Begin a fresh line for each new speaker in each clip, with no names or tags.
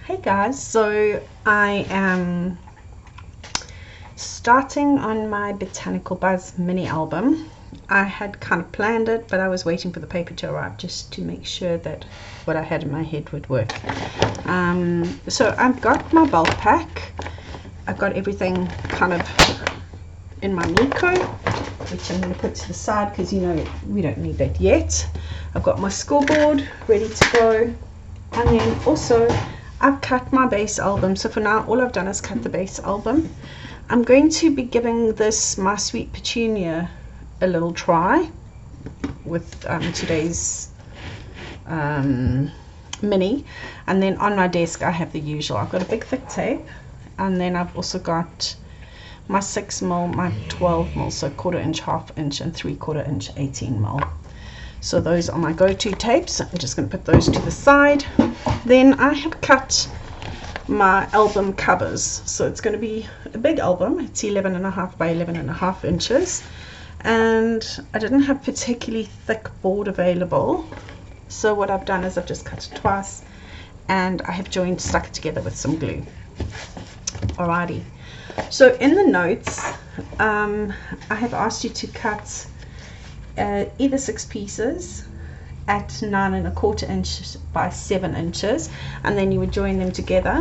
Hey guys, so I am starting on my Botanical Buzz mini album. I had kind of planned it, but I was waiting for the paper to arrive just to make sure that what I had in my head would work. So I've got my bulk pack. I've got everything kind of in my Nico, which I'm going to put to the side because you know we don't need that yet. I've got my scoreboard ready to go, and then also I've cut my base album. So for now all I've done is cut the base album. I'm going to be giving this My Sweet Petunia a little try with today's mini, and then on my desk I have the usual. I've got a big thick tape, and then I've also got my 6mm, my 12mm, so 1/4 inch, 1/2 inch and 3/4 inch 18mm. So those are my go-to tapes. I'm just going to put those to the side. Then I have cut my album covers, so it's going to be a big album. It's 11.5 by 11.5 inches, and I didn't have particularly thick board available, so what I've done is I've just cut it twice and I have stuck it together with some glue. Alrighty, so in the notes I have asked you to cut either 6 pieces at 9.25 inches by 7 inches, and then you would join them together.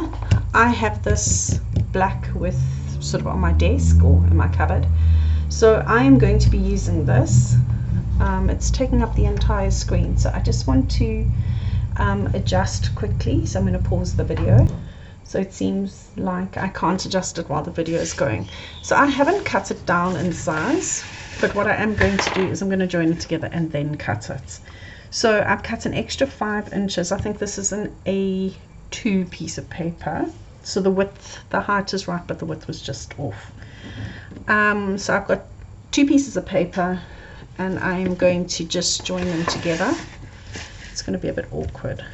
I have this black with sort of on my desk or in my cupboard, so I am going to be using this. It's taking up the entire screen, so I just want to adjust quickly, so I'm going to pause the video. So it seems like I can't adjust it while the video is going. So I haven't cut it down in size, but what I am going to do is I'm going to join it together and then cut it. So I've cut an extra 5 inches. I think this is an A2 piece of paper. So the width, the height is right, but the width was just off. So I've got 2 pieces of paper, and I'm going to just join them together. It's going to be a bit awkward.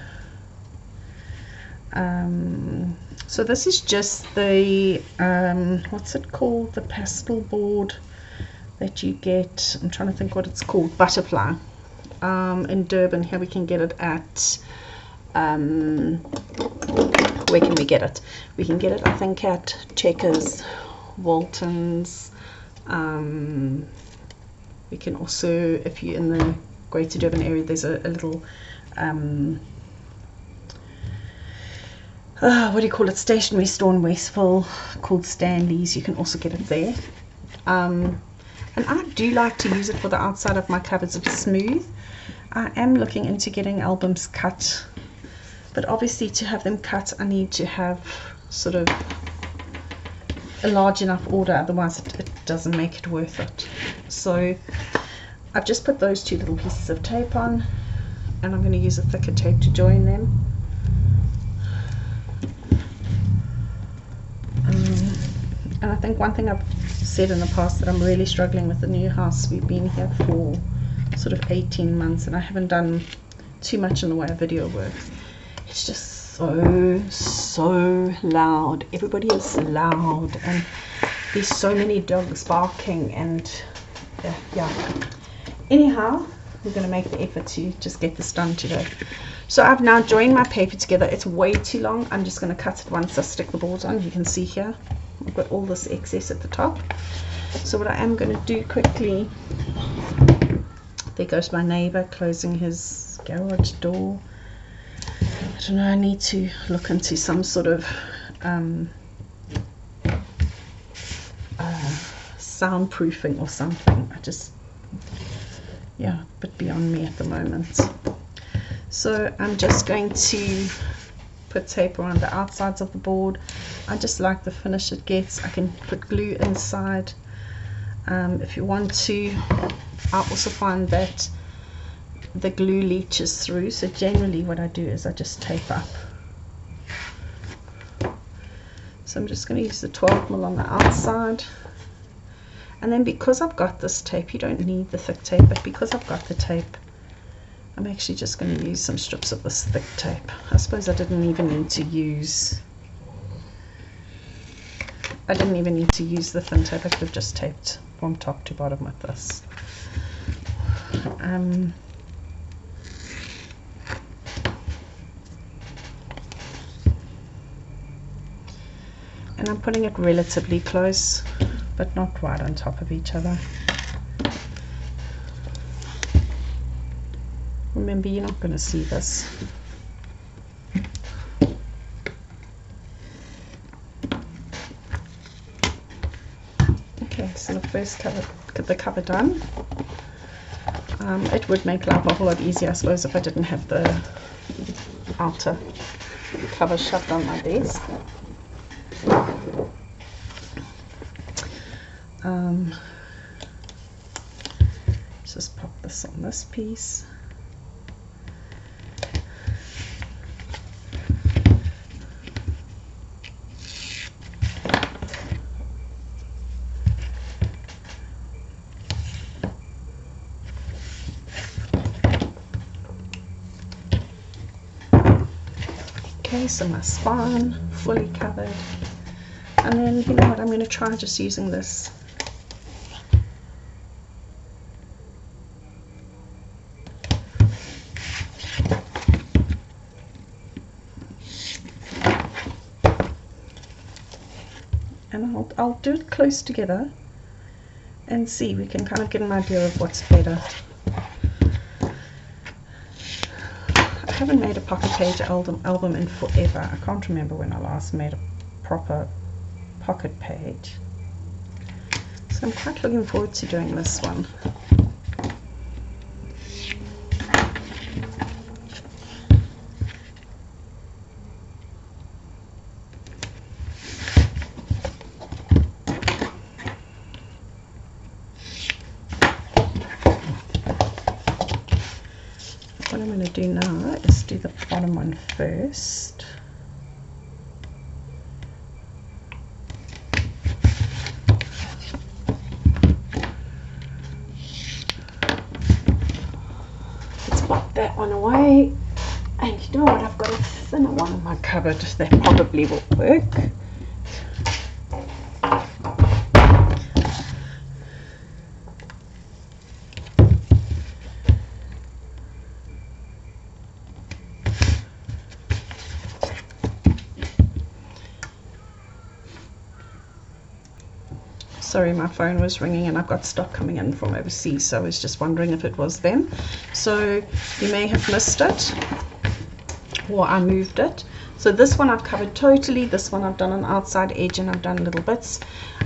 So this is just the, what's it called? The pastel board that you get. I'm trying to think what it's called. Butterfly. In Durban. Here we can get it at where can we get it? We can get it, I think, at Checkers, Walton's. We can also, if you're in the Greater Durban area, there's a little what do you call it, stationery store in Westville called Stanley's. You can also get it there. And I do like to use it for the outside of my covers. It's smooth. I am looking into getting albums cut, but obviously to have them cut I need to have sort of a large enough order, otherwise it doesn't make it worth it. So I've just put those 2 little pieces of tape on, and I'm going to use a thicker tape to join them. And I think one thing I've said in the past, that I'm really struggling with the new house. We've been here for sort of 18 months and I haven't done too much in the way of video work. It's just so loud. Everybody is loud, and there's so many dogs barking, and yeah. Anyhow, we're going to make the effort to just get this done today. So I've now joined my paper together. It's way too long. I'm just going to cut it once I stick the board on. You can see here I've got all this excess at the top. So what I am going to do quickly, there goes my neighbor closing his garage door. I don't know, I need to look into some sort of soundproofing or something. Yeah, a bit beyond me at the moment. So I'm just going to put tape around the outsides of the board. I just like the finish it gets. I can put glue inside if you want to. I also find that the glue leaches through, so generally what I do is I just tape up. So I'm just going to use the 12mm on the outside, and then because I've got this tape, you don't need the thick tape, but because I've got the tape, I'm actually just going to use some strips of this thick tape. I suppose I didn't even need to use the thin tape. I could have just taped from top to bottom with this. and I'm putting it relatively close, but not right on top of each other. Remember, you're not going to see this. Okay, so the first cover, get the cover done. It would make life a whole lot easier, I suppose, if I didn't have the outer cover shoved on my desk. Just pop this on this piece. Okay, so my spine fully covered, and then you know what, I'm going to try just using this and I'll do it close together and see, we can kind of get an idea of what's better. I haven't made a pocket page album in forever. I can't remember when I last made a proper pocket page. So I'm quite looking forward to doing this one. What I'm going to do now is do the bottom one first. Let's pop that one away. And you know what, I've got a thinner one in my cupboard that probably will work. Sorry, my phone was ringing and I've got stock coming in from overseas, so I was just wondering if it was them. So you may have missed it, or I moved it. So this one I've covered totally, this one I've done an outside edge and I've done little bits,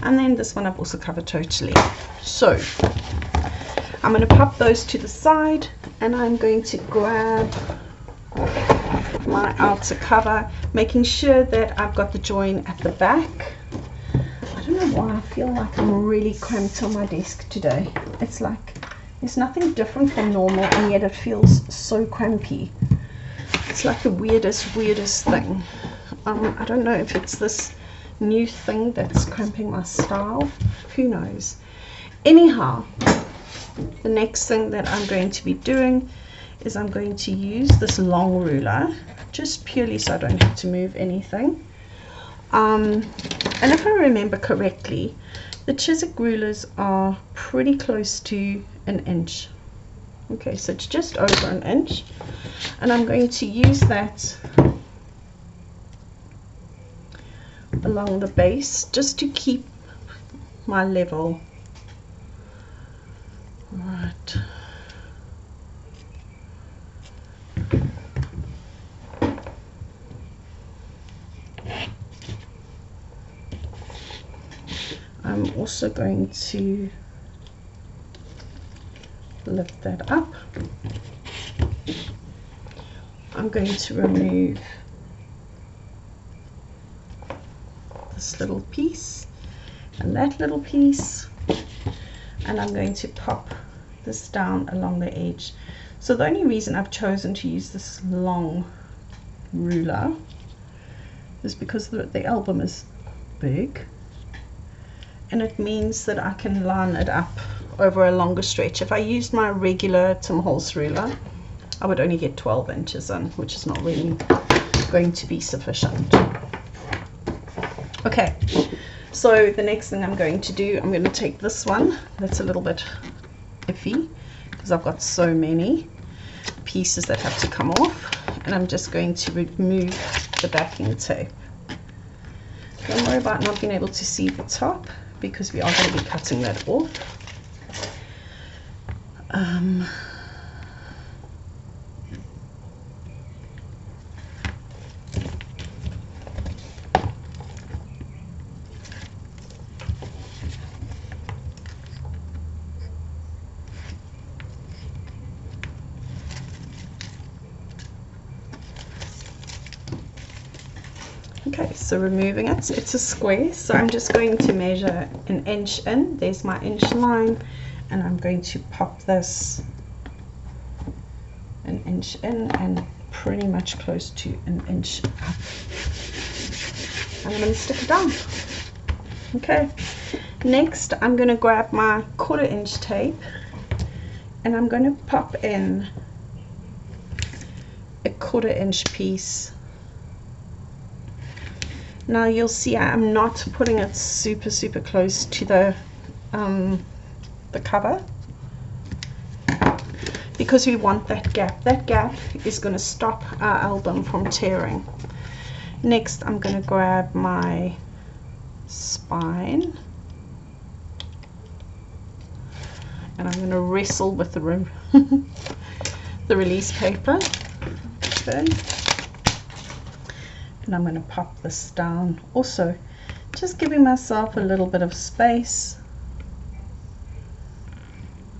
and then this one I've also covered totally. So I'm going to pop those to the side, and I'm going to grab my outer cover, making sure that I've got the join at the back. I don't know why I feel like I'm really cramped on my desk today. It's like there's nothing different from normal, and yet it feels so crampy. It's like the weirdest thing. I don't know if it's this new thing that's cramping my style. Who knows? Anyhow, the next thing that I'm going to be doing is I'm going to use this long ruler, just purely so I don't have to move anything. And if I remember correctly, the Chiswick rulers are pretty close to 1 inch. Okay, so it's just over 1 inch, and I'm going to use that along the base just to keep my level. Right. I'm also going to lift that up. I'm going to remove this little piece and that little piece, and I'm going to pop this down along the edge. So the only reason I've chosen to use this long ruler is because the album is big, and it means that I can line it up over a longer stretch. If I used my regular Tim Holtz ruler, I would only get 12 inches in, which is not really going to be sufficient. Okay, so the next thing I'm going to do, I'm going to take this one that's a little bit iffy because I've got so many pieces that have to come off, and I'm just going to remove the backing tape. Don't worry about not being able to see the top because we are going to be cutting that off. Okay, so removing it, it's a square, so I'm just going to measure 1 inch in. There's my inch line, and I'm going to pop this 1 inch in and pretty much close to 1 inch up. And I'm going to stick it down. Okay, next I'm going to grab my 1/4 inch tape and I'm going to pop in a 1/4 inch piece. Now you'll see I'm not putting it super close to the cover because we want that gap. That gap is going to stop our album from tearing. Next I'm going to grab my spine and I'm going to wrestle with the the release paper. Okay. And I'm going to pop this down, also just giving myself a little bit of space.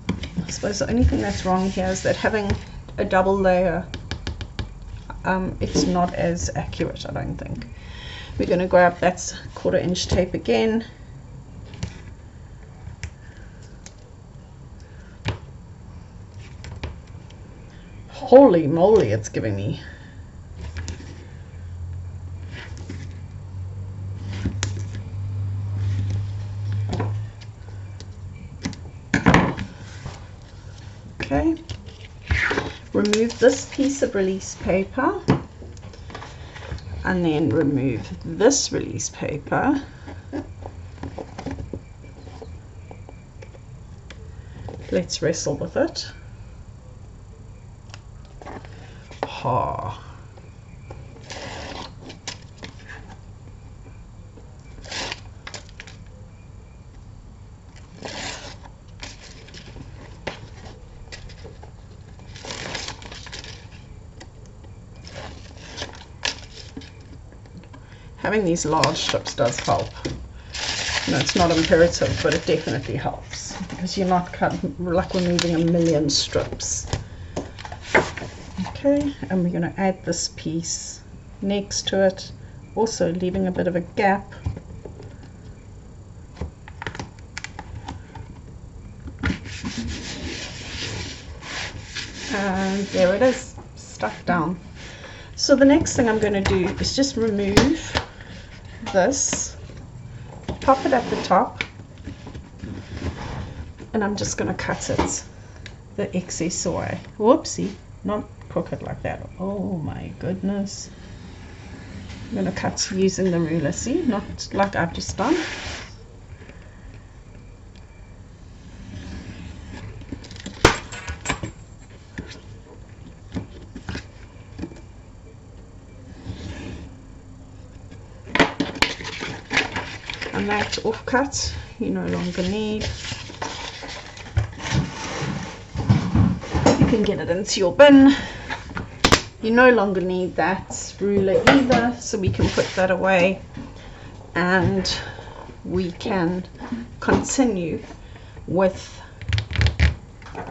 I suppose the only thing that's wrong here is that having a double layer, it's not as accurate, I don't think. We're going to grab that 1/4 inch tape again. Holy moly, it's giving me. Okay, remove this piece of release paper and then remove this release paper. Let's wrestle with it. Ha. Having these large strips does help. No, it's not imperative, but it definitely helps because you're not like removing 1,000,000 strips. Okay, and we're going to add this piece next to it, also leaving a bit of a gap. And there it is, stuck down. So the next thing I'm going to do is just remove this, pop it at the top, and I'm just going to cut it, the excess away. Whoopsie, not crooked like that. Oh my goodness. I'm going to cut using the ruler, see, not like I've just done. And that offcut you no longer need. You can get it into your bin. You no longer need that ruler either, so we can put that away and we can continue with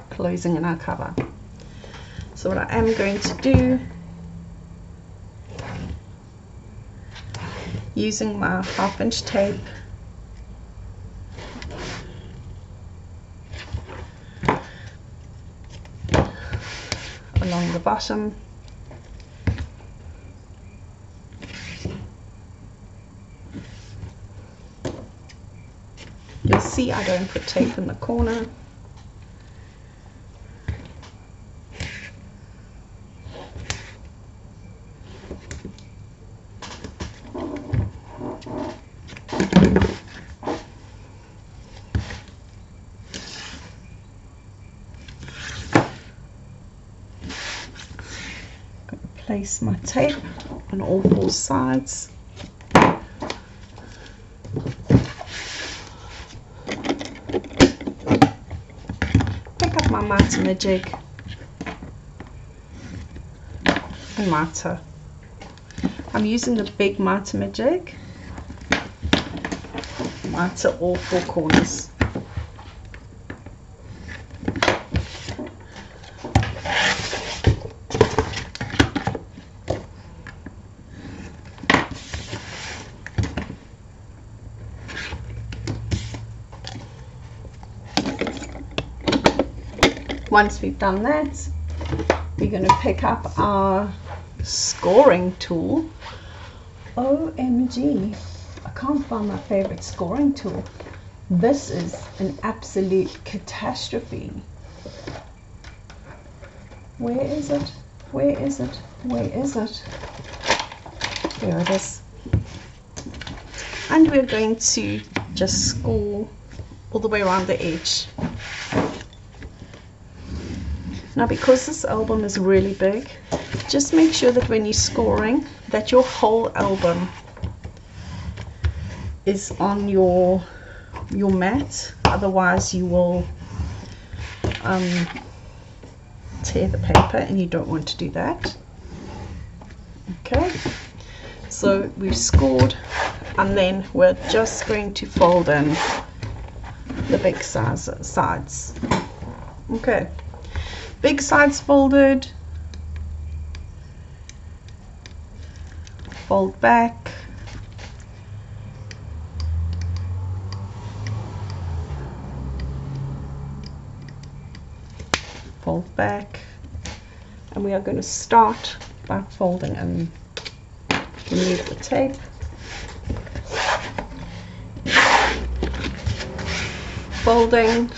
closing in our cover. So what I am going to do, using my 1/2 inch tape, along the bottom, you'll see I don't put tape in the corner. Place my tape on all 4 sides. my jig and mitre. I'm using the big mitre jig. Mitre all four corners. Once we've done that, we're going to pick up our scoring tool. OMG, I can't find my favorite scoring tool. This is an absolute catastrophe. Where is it? Where is it? Where is it? There it is. And we're going to just score all the way around the edge. Now, because this album is really big, just make sure that when you're scoring that your whole album is on your mat, otherwise you will tear the paper, and you don't want to do that. Okay, so we've scored, and then we're just going to fold in the big sides. Okay, big sides folded, fold back, fold back, and we are going to start by folding and remove the tape. Folding,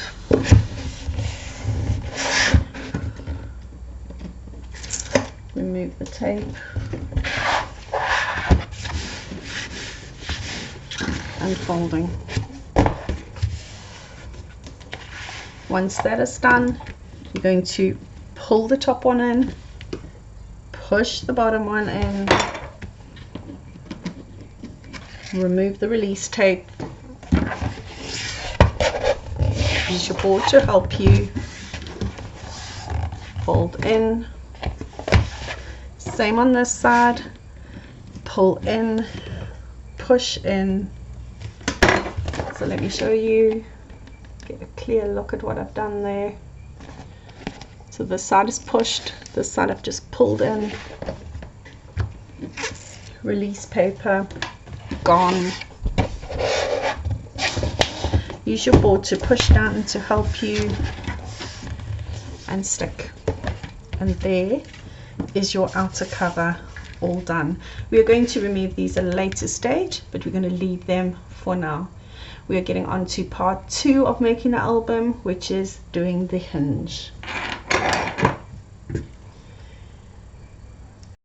remove the tape, and folding. Once that is done, you're going to pull the top one in, push the bottom one in, remove the release tape, use your board to help you, fold in, same on this side, pull in, push in. So let me show you, get a clear look at what I've done there. So this side is pushed, this side I've just pulled in, release paper, gone. Use your board to push down to help you and stick. And there is your outer cover all done. We are going to remove these at a later stage, but we're going to leave them for now. We are getting on to part 2 of making the album, which is doing the hinge.